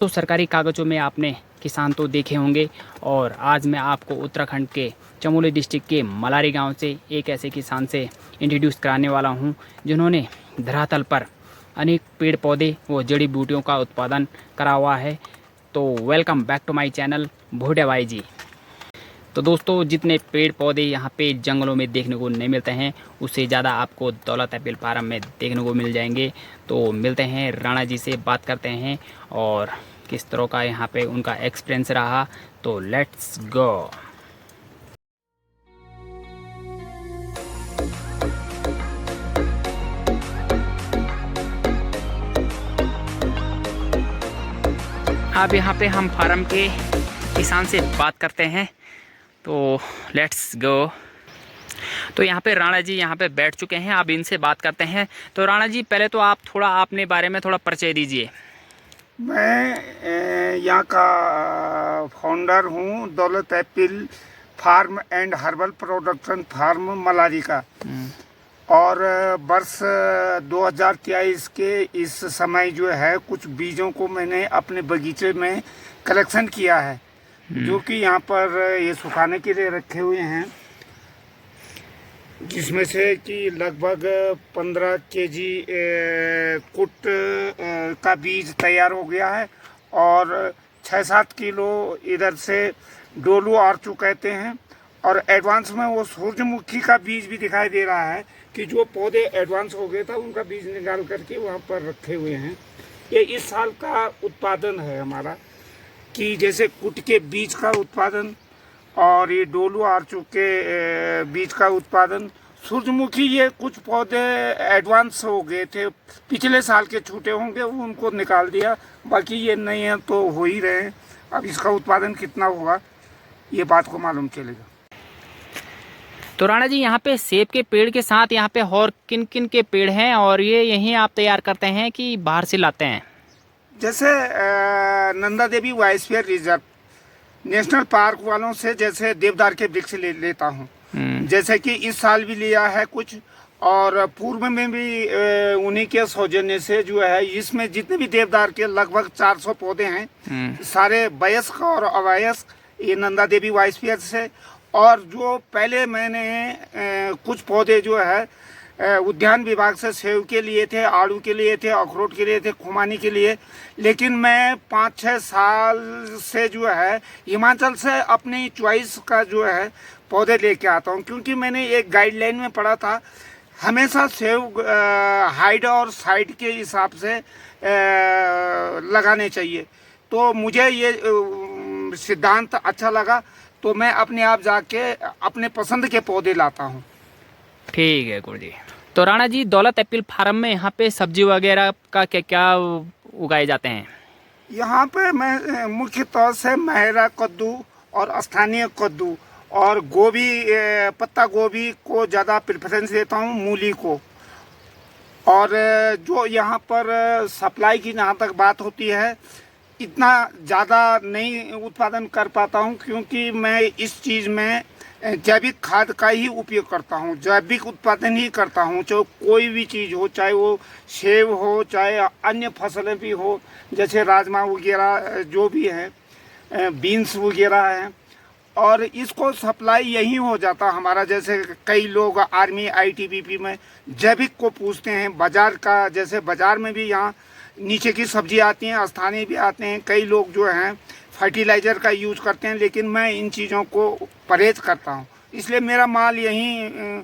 तो सरकारी कागज़ों में आपने किसान तो देखे होंगे और आज मैं आपको उत्तराखंड के चमोली डिस्ट्रिक्ट के मलारी गांव से एक ऐसे किसान से इंट्रोड्यूस कराने वाला हूं जिन्होंने धरातल पर अनेक पेड़ पौधे व जड़ी बूटियों का उत्पादन करा हुआ है। तो welcome back to my channel Bhotia भाई जी। तो दोस्तों, जितने पेड़ पौधे यहाँ पे जंगलों में देखने को नहीं मिलते हैं उससे ज़्यादा आपको दौलत एप्पल फार्म में देखने को मिल जाएंगे। तो मिलते हैं, राणा जी से बात करते हैं और किस तरह का यहाँ पे उनका एक्सपीरियंस रहा। तो लेट्स गो। अब यहाँ पे हम फार्म के किसान से बात करते हैं। तो लेट्स गो। तो यहाँ पे राणा जी यहाँ पे बैठ चुके हैं, अब इनसे बात करते हैं। तो राणा जी, पहले तो आप थोड़ा अपने बारे में थोड़ा परिचय दीजिए। मैं यहाँ का फाउंडर हूँ, Daulat apple farm and herbal production farm Malari का। और वर्ष 2023 के इस समय जो है कुछ बीजों को मैंने अपने बगीचे में कलेक्शन किया है, जो कि यहाँ पर ये सुखाने के लिए रखे हुए हैं, जिसमें से कि लगभग 15 केजी कुट का बीज तैयार हो गया है और 6-7 किलो इधर से डोलू आरचू कहते हैं। और एडवांस में वो सूरजमुखी का बीज भी दिखाई दे रहा है कि जो पौधे एडवांस हो गए था उनका बीज निकाल करके वहाँ पर रखे हुए हैं। ये इस साल का उत्पादन है हमारा, कि जैसे कुट के बीज का उत्पादन और ये डोलू आरचू के बीज का उत्पादन। सूरजमुखी ये कुछ पौधे एडवांस हो गए थे, पिछले साल के छूटे होंगे, वो उनको निकाल दिया, बाकी ये नहीं है तो हो ही रहे हैं। अब इसका उत्पादन कितना होगा ये बात को मालूम चलेगा। तो राणा जी, यहाँ पे सेब के पेड़ के साथ यहाँ पे और किन किन के पेड़ हैं और ये यहीं आप तैयार करते हैं कि बाहर से लाते हैं? जैसे Nanda Devi biosphere reserve national park वालों से जैसे देवदार के वृक्ष लेता हूँ, जैसे कि इस साल भी लिया है कुछ, और पूर्व में भी उन्हीं के सौजन्य से जो है इसमें जितने भी देवदार के लगभग 400 पौधे हैं, सारे वयस्क और अवयस्क, ये नंदा देवी बायोस्फीयर से। और जो पहले मैंने कुछ पौधे जो है उद्यान विभाग से सेव के लिए थे, आड़ू के लिए थे, अखरोट के लिए थे, खुमानी के लिए, लेकिन मैं 5-6 साल से जो है हिमाचल से अपनी चॉइस का जो है पौधे लेके आता हूँ, क्योंकि मैंने एक गाइडलाइन में पढ़ा था हमेशा सेव हाइट और साइड के हिसाब से लगाने चाहिए। तो मुझे ये सिद्धांत अच्छा लगा, तो मैं अपने आप जाके अपने पसंद के पौधे लाता हूँ। ठीक है गुरु जी। तो राणा जी, दौलत एप्पल फार्म में यहाँ पे सब्जी वगैरह का क्या क्या उगाए जाते हैं? यहाँ पे मैं मुख्य तौर से महरा कद्दू और स्थानीय कद्दू और गोभी, पत्ता गोभी को ज़्यादा प्रेफरेंस देता हूँ, मूली को। और जो यहाँ पर सप्लाई की जहाँ तक बात होती है, इतना ज़्यादा नहीं उत्पादन कर पाता हूँ, क्योंकि मैं इस चीज़ में जैविक खाद का ही उपयोग करता हूँ, जैविक उत्पादन ही करता हूँ। चाहे कोई भी चीज़ हो, चाहे वो सेब हो, चाहे अन्य फसलें भी हो, जैसे राजमा वगैरह जो भी हैं, बीन्स वगैरह हैं, और इसको सप्लाई यही हो जाता हमारा। जैसे कई लोग आर्मी आईटीबीपी में जैविक को पूछते हैं, बाज़ार का, जैसे बाज़ार में भी यहाँ नीचे की सब्जी आती हैं, स्थानीय भी आते हैं, कई लोग जो हैं फर्टिलाइज़र का यूज़ करते हैं, लेकिन मैं इन चीज़ों को परहेज करता हूँ, इसलिए मेरा माल यहीं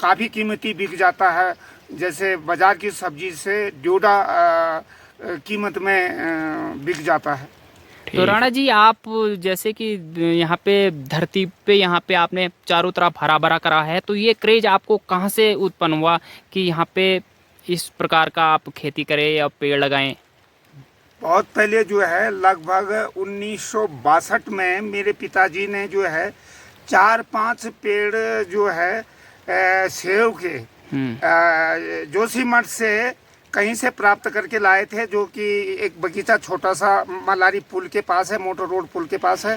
काफ़ी कीमती बिक जाता है। जैसे बाज़ार की सब्जी से ड्योढ़ा कीमत में बिक जाता है। तो राणा जी, आप जैसे कि यहाँ पे धरती पे यहाँ पे आपने चारों तरफ हरा भरा करा है, तो ये क्रेज आपको कहाँ से उत्पन्न हुआ कि यहाँ पे इस प्रकार का आप खेती करें या पेड़ लगाएं? बहुत पहले जो है लगभग 1962 में मेरे पिताजी ने जो है 4-5 पेड़ जो है सेव के जोशीमठ से कहीं से प्राप्त करके लाए थे, जो कि एक बगीचा छोटा सा मलारी पुल के पास है, मोटर रोड पुल के पास है,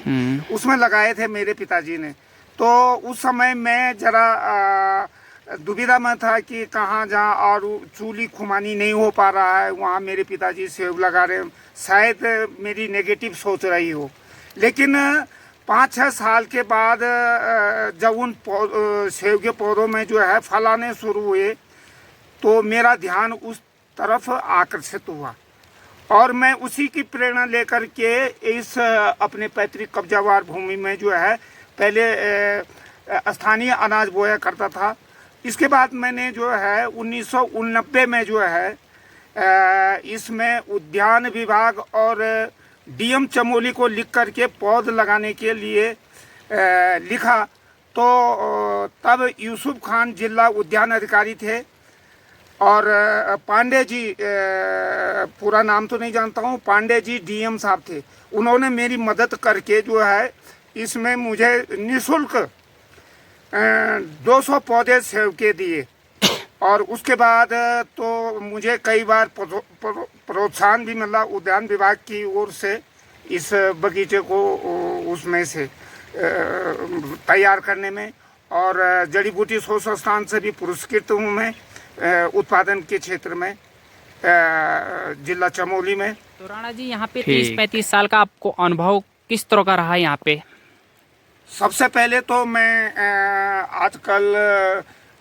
उसमें लगाए थे मेरे पिताजी ने। तो उस समय मैं जरा दुविधा में था कि कहाँ जहाँ, और चूली खुमानी नहीं हो पा रहा है, वहाँ मेरे पिताजी सेब लगा रहे हैं, शायद मेरी नेगेटिव सोच रही हो। लेकिन 5-6 साल के बाद जब उन सेब के पौधों में जो है फल आने शुरू हुए, तो मेरा ध्यान उस तरफ आकर्षित हुआ और मैं उसी की प्रेरणा लेकर के इस अपने पैतृक कब्जावार भूमि में जो है पहले स्थानीय अनाज बोया करता था। इसके बाद मैंने जो है 1989 में जो है इसमें उद्यान विभाग और डीएम चमोली को लिख करके पौध लगाने के लिए लिखा। तो तब यूसुफ खान जिला उद्यान अधिकारी थे और पांडे जी, पूरा नाम तो नहीं जानता हूँ, पांडे जी डीएम साहब थे। उन्होंने मेरी मदद करके जो है इसमें मुझे निःशुल्क 200 पौधे सेव के दिए और उसके बाद तो मुझे कई बार प्रोत्साहन भी मिला उद्यान विभाग की ओर से इस बगीचे को उसमें से तैयार करने में, और जड़ी बूटी शोध संस्थान से भी पुरस्कृत हूँ मैं उत्पादन के क्षेत्र में जिला चमोली में। तो राणा जी यहाँ पे 30-35 साल का आपको अनुभव किस तरह का रहा है यहाँ पे? सबसे पहले तो मैं आजकल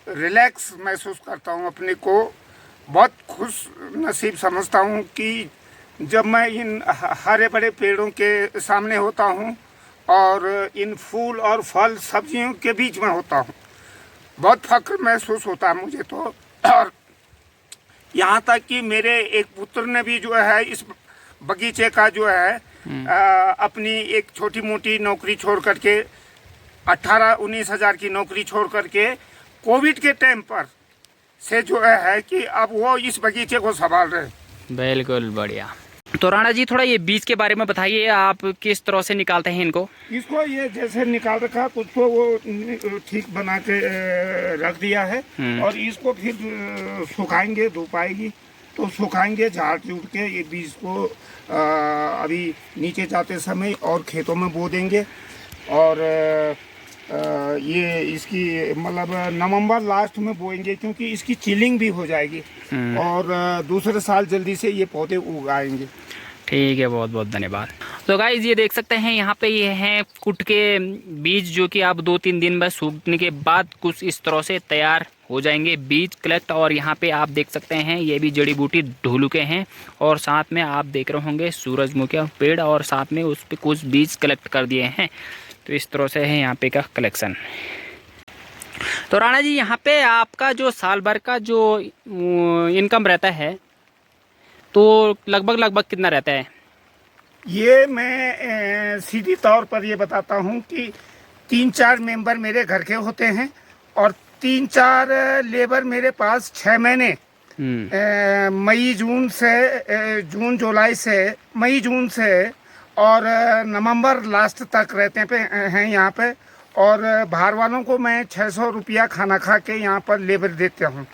रिलैक्स महसूस करता हूँ, अपने को बहुत खुश नसीब समझता हूँ कि जब मैं इन हरे बड़े पेड़ों के सामने होता हूँ और इन फूल और फल सब्जियों के बीच में होता हूँ, बहुत फख्र महसूस होता है मुझे तो। और यहाँ तक कि मेरे एक पुत्र ने भी जो है इस बगीचे का जो है अपनी एक छोटी मोटी नौकरी छोड़ करके 18-19 हज़ार की नौकरी छोड़ करके कोविड के टाइम पर से जो है कि अब वो इस बगीचे को संभाल रहे हैं। बिल्कुल बढ़िया। तो राणा जी थोड़ा ये बीज के बारे में बताइए, आप किस तरह से निकालते हैं इनको? इसको ये जैसे निकाल रखा कुछ तो वो ठीक बना के रख दिया है और इसको फिर सुखाएंगे, धूप आएगी तो सुखाएंगे, झाड़ झूड़ के ये बीज को अभी नीचे जाते समय और खेतों में बो देंगे। और ये इसकी मतलब नवंबर लास्ट में बोएंगे क्योंकि इसकी चिलिंग भी हो जाएगी और दूसरे साल जल्दी से ये पौधे उगाएंगे। ठीक है, बहुत बहुत धन्यवाद। तो गाइस ये देख सकते हैं यहाँ पे ये हैं कुट के बीज जो कि आप 2-3 दिन में सूखने के बाद कुछ इस तरह से तैयार हो जाएंगे बीज कलेक्ट। और यहाँ पे आप देख सकते हैं ये भी जड़ी बूटी ढोलुके हैं और साथ में आप देख रहे होंगे सूरजमुखी पेड़ और साथ में उस पर कुछ बीज कलेक्ट कर दिए हैं। तो इस तरह से है यहाँ पे का कलेक्शन। तो राणा जी यहाँ पे आपका जो साल भर का जो इनकम रहता है तो लगभग कितना रहता है? ये मैं सीधी तौर पर ये बताता हूँ कि 3-4 मेंबर मेरे घर के होते हैं और 3-4 लेबर मेरे पास 6 महीने मई जून से जून जुलाई से मई जून से और नवंबर लास्ट तक रहते हैं यहाँ पे। और बाहर वालों को मैं 600 रुपया खाना खा के यहाँ पर लेबर देता हूँ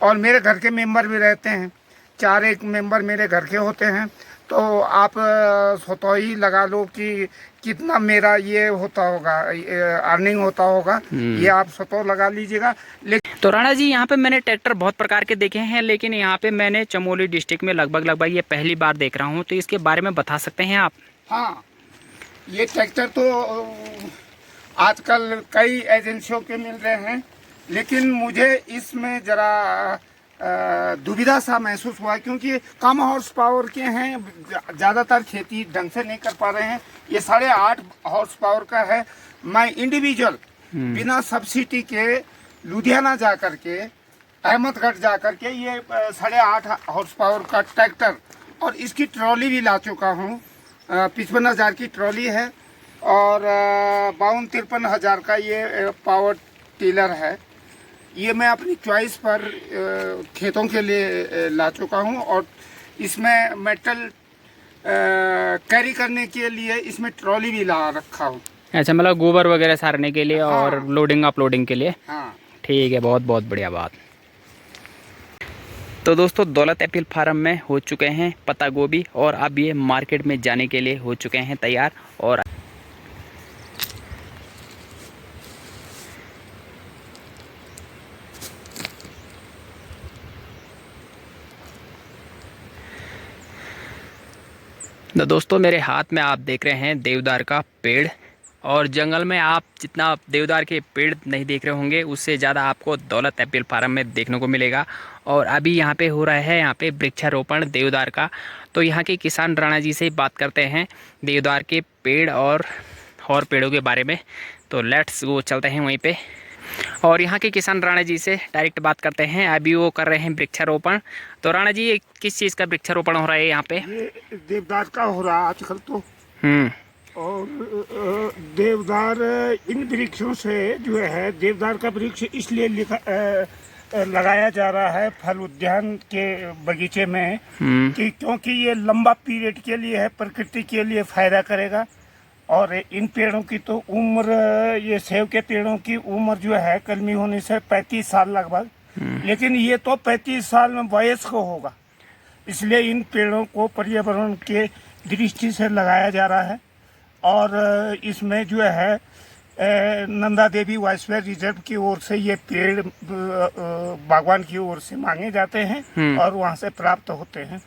और मेरे घर के मेंबर भी रहते हैं, 4 मेंबर मेरे घर के होते हैं। तो आप स्वतः ही लगा लो कि कितना मेरा ये होता होगा, अर्निंग होता होगा, ये आप स्वतः लगा लीजिएगा। लेकिन तो राणा जी यहाँ पे मैंने ट्रैक्टर बहुत प्रकार के देखे हैं, लेकिन यहाँ पे मैंने चमोली डिस्ट्रिक्ट में लगभग ये पहली बार देख रहा हूँ, तो इसके बारे में बता सकते हैं आप? हाँ, ये ट्रैक्टर तो आजकल कई एजेंसियों के मिल रहे हैं, लेकिन मुझे इसमें ज़रा दुविधा सा महसूस हुआ क्योंकि कम हॉर्स पावर के हैं, ज़्यादातर खेती ढंग से नहीं कर पा रहे हैं। ये 8.5 हॉर्स पावर का है। मैं इंडिविजुअल बिना सब्सिडी के लुधियाना जा कर के, अहमदगढ़ जा कर के ये 8.5 हॉर्स पावर का ट्रैक्टर और इसकी ट्रॉली भी ला चुका हूँ। 55,000 की ट्रॉली है और 52-53 हज़ार का ये पावर टिलर है। ये मैं अपनी चॉइस पर खेतों के लिए ला चुका हूँ और इसमें मेटल कैरी करने के लिए इसमें ट्रॉली भी ला रखा हूँ। अच्छा, मतलब गोबर वगैरह सारने के लिए और लोडिंग अपलोडिंग के लिए। हाँ, ठीक है, बहुत बहुत बढ़िया बात। तो दोस्तों दौलत एप्पल फार्म में हो चुके हैं पत्ता गोभी और अब ये मार्केट में जाने के लिए हो चुके हैं तैयार। और तो दोस्तों मेरे हाथ में आप देख रहे हैं देवदार का पेड़, और जंगल में आप जितना देवदार के पेड़ नहीं देख रहे होंगे उससे ज़्यादा आपको दौलत एप्पल फार्म में देखने को मिलेगा। और अभी यहाँ पे हो रहा है यहाँ पे वृक्षारोपण देवदार का। तो यहाँ के किसान राणा जी से बात करते हैं देवदार के पेड़ और पेड़ों के बारे में। तो लेट्स वो चलते हैं वहीं पे और यहाँ के किसान राणा जी से डायरेक्ट बात करते हैं। अभी वो कर रहे हैं वृक्षारोपण। तो राणा जी ये किस चीज़ का वृक्षारोपण हो रहा है यहाँ पे? ये देवदार का हो रहा है आजकल तो। और देवदार इन वृक्षों से जो है, देवदार का वृक्ष इसलिए लगाया जा रहा है फल उद्यान के बगीचे में कि क्योंकि ये लंबा पीरियड के लिए है, प्रकृति के लिए फायदा करेगा। और इन पेड़ों की तो उम्र, ये सेब के पेड़ों की उम्र जो है कलमी होने से 35 साल लगभग, लेकिन ये तो 35 साल में वयस्क होगा। इसलिए इन पेड़ों को पर्यावरण के दृष्टि से लगाया जा रहा है। और इसमें जो है नंदा देवी वाइल्ड रिजर्व की ओर से ये पेड़ बागवान की ओर से मांगे जाते हैं और वहाँ से प्राप्त होते हैं।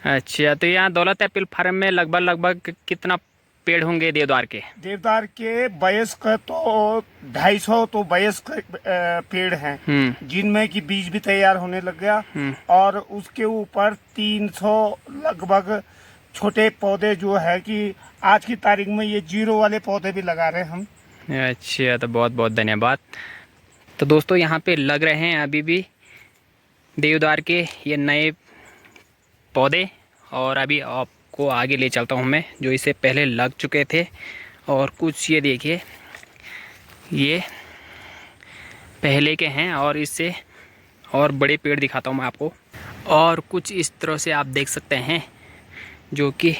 अच्छा, तो यहाँ दौलत एप्पल फार्म में लगभग कितना पेड़ होंगे देवदार के? देवदार के वयस्क तो 250 तो वयस्क पेड़ हैं, जिनमें कि बीज भी तैयार होने लग गया। और उसके ऊपर 300 लगभग छोटे पौधे जो है कि आज की तारीख में ये 0 वाले पौधे भी लगा रहे हैं हम। अच्छा, तो बहुत बहुत धन्यवाद। तो दोस्तों यहाँ पे लग रहे हैं अभी भी देवदार के ये नए पौधे, और अभी आपको आगे ले चलता हूँ मैं जो इससे पहले लग चुके थे। और कुछ ये देखिए, ये पहले के हैं और इससे और बड़े पेड़ दिखाता हूँ मैं आपको। और कुछ इस तरह से आप देख सकते हैं जो कि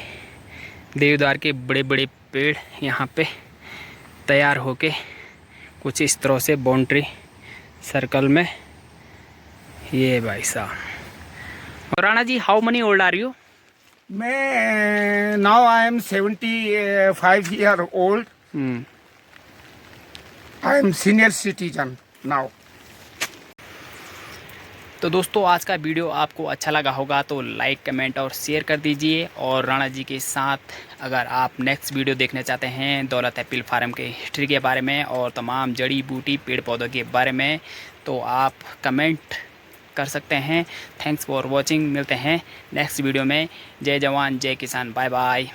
देवदार के बड़े बड़े पेड़ यहाँ पे तैयार होके कुछ इस तरह से बाउंड्री सर्कल में। ये भाई साहब। Rana ji, how many old are you? मैं now I am 75 year old. I am senior citizen now. तो दोस्तों आज का वीडियो आपको अच्छा लगा होगा तो लाइक, कमेंट और शेयर कर दीजिए। और राणा जी के साथ अगर आप नेक्स्ट वीडियो देखना चाहते हैं दौलत एप्पल फार्म के हिस्ट्री के बारे में और तमाम जड़ी बूटी पेड़ पौधों के बारे में, तो आप कमेंट कर सकते हैं। Thanks for watching. मिलते हैं नेक्स्ट वीडियो में। जय जवान जय किसान। Bye bye.